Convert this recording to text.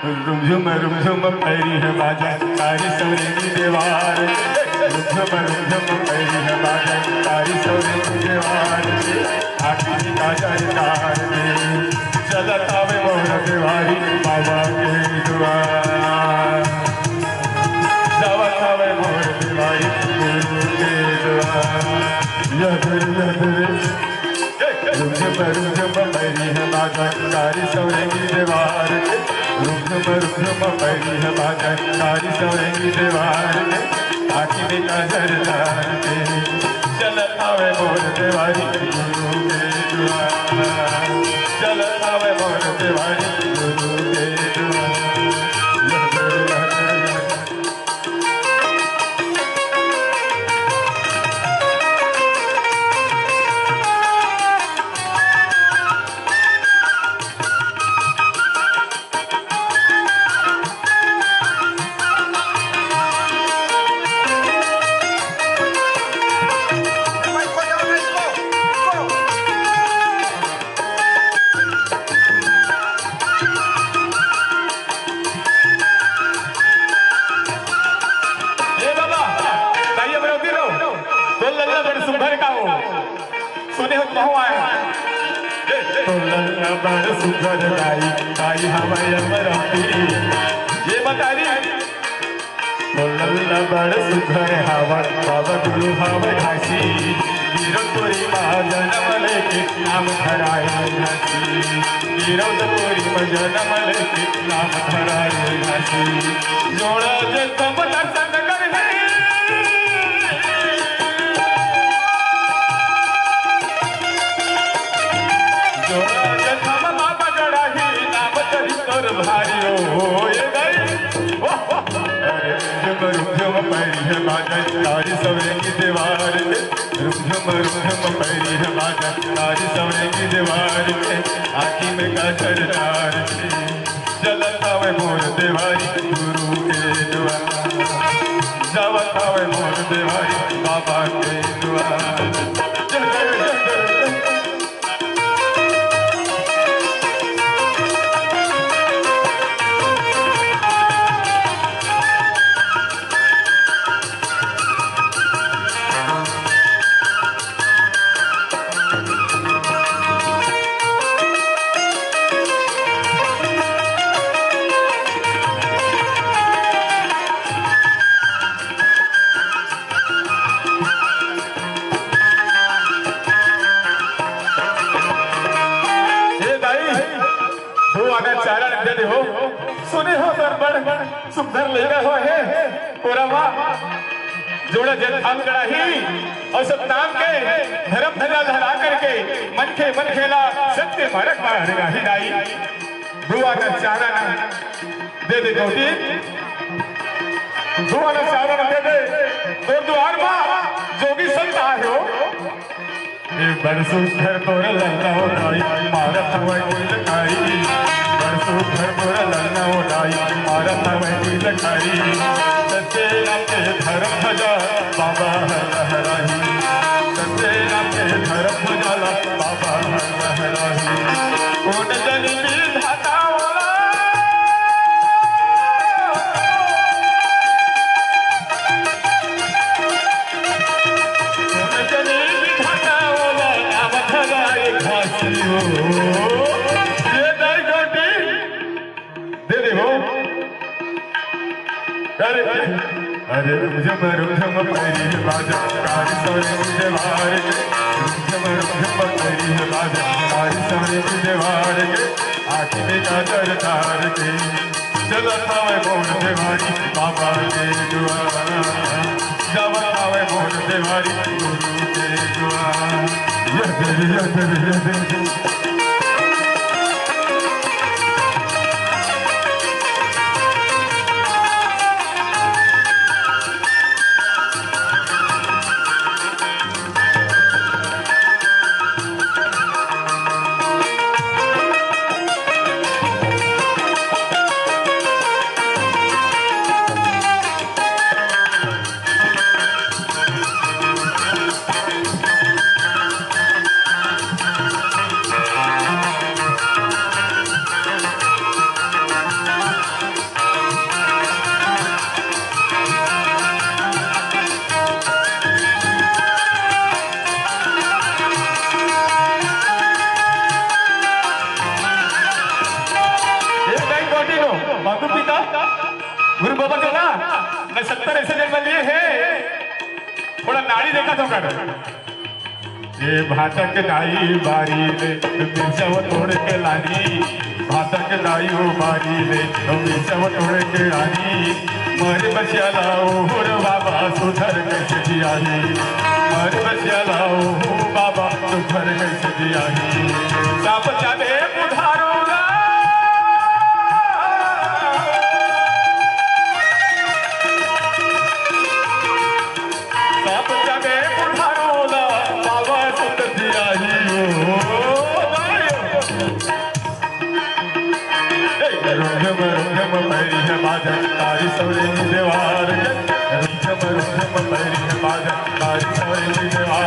रुमझुम पैरी है बाजा तारी सवरे की दीवार रुमझुम पैरी है बाजा तारी सवरे की दीवार आखिरी का सरकार में चलत आवे मोर दीवारी बाबा के द्वार जावत आवे मोर दीवारी गुरु के द्वार रुमझुम पैरी है बाजा तारी सवरे की दीवार रुमझुम पैरी है बाजा तारी सवरे की दीवार आखिरी का सरदार के चलत आवे मोर दीवारी गुरु के द्वार चलत आवे मोर दीवारी गुरु के द्वार बड़ सुंदर गाई गाई हमारे अमरती ये बता रही बड़ सुंदर हवा बाबा गुरु हवा घासी वीरपुरी महाजनम लेके नाम धराए घासी वीरपुरी महाजनम लेके नाम धराए घासी जोड़ा जे तब दर्शन करने पैरी है बाजा तारी सवरे की दीवार रुमझुम पैरी है बाजा तारी सवरे की दीवार आखी में का सरदार चलत आवे मोर दीवारी गुरु के द्वार जावत आवे मोर दीवारी बाबा के द्वार सुने हो बड़ सुंदर लेगा हो है पूरा जोड़ा जल थाम गड़ाही और सब नाम के धर्म धरा धरा करके मन खेला सत्य मारक मारेगा ही दाई दुआ का चारा ना दे दे गौती दुआ का चारा ना दे दे और द्वार मां जोगी संत आए हो ये बड़ सुंदर तोर लल्ला हो दाई मारत हुआ कोई लखाई सुखर मोर लल्ला उड़ाई मारत वही लखाई सच्चे नाते धर्म भजा बाबा लहराही सच्चे नाते धर्म भजाला बाबा लहराही कौन जनी विधाता वाला कौन जनी विधाता वाला नाम धराए घासी हो अरे रुमझुम पैरी है बाजा तारी सवरे की दीवार रुमझुम पैरी है बाजा तारी सवरे की दीवार आखी में का सरदार के चलत आवे मोर दीवारी बाबा के द्वार जावत आवे मोर दीवारी गुरु के द्वार मातु पिता गुरु बाबा जो ना मैं 70 ऐसे जन्म लिए है थोड़ा नाड़ी देखा तो कर ये भाटक नाई बारी ले मिर्चव तोड़ के लानी भाटक नाई हो बारी ले मिर्चव तोड़ के लानी मर बचिया लाओ बाबा सुधर कैसे जियाही मर बचिया लाओ बाबा सुधर कैसे जियाही साप चाले बुधारूंगा साप चाले बुधारूंगा बाबा सुधर जियाही रुझम पैरी है बाजा तारी सवरे दीवार रुझम पैरी है बाजा तारी सवरे दीवार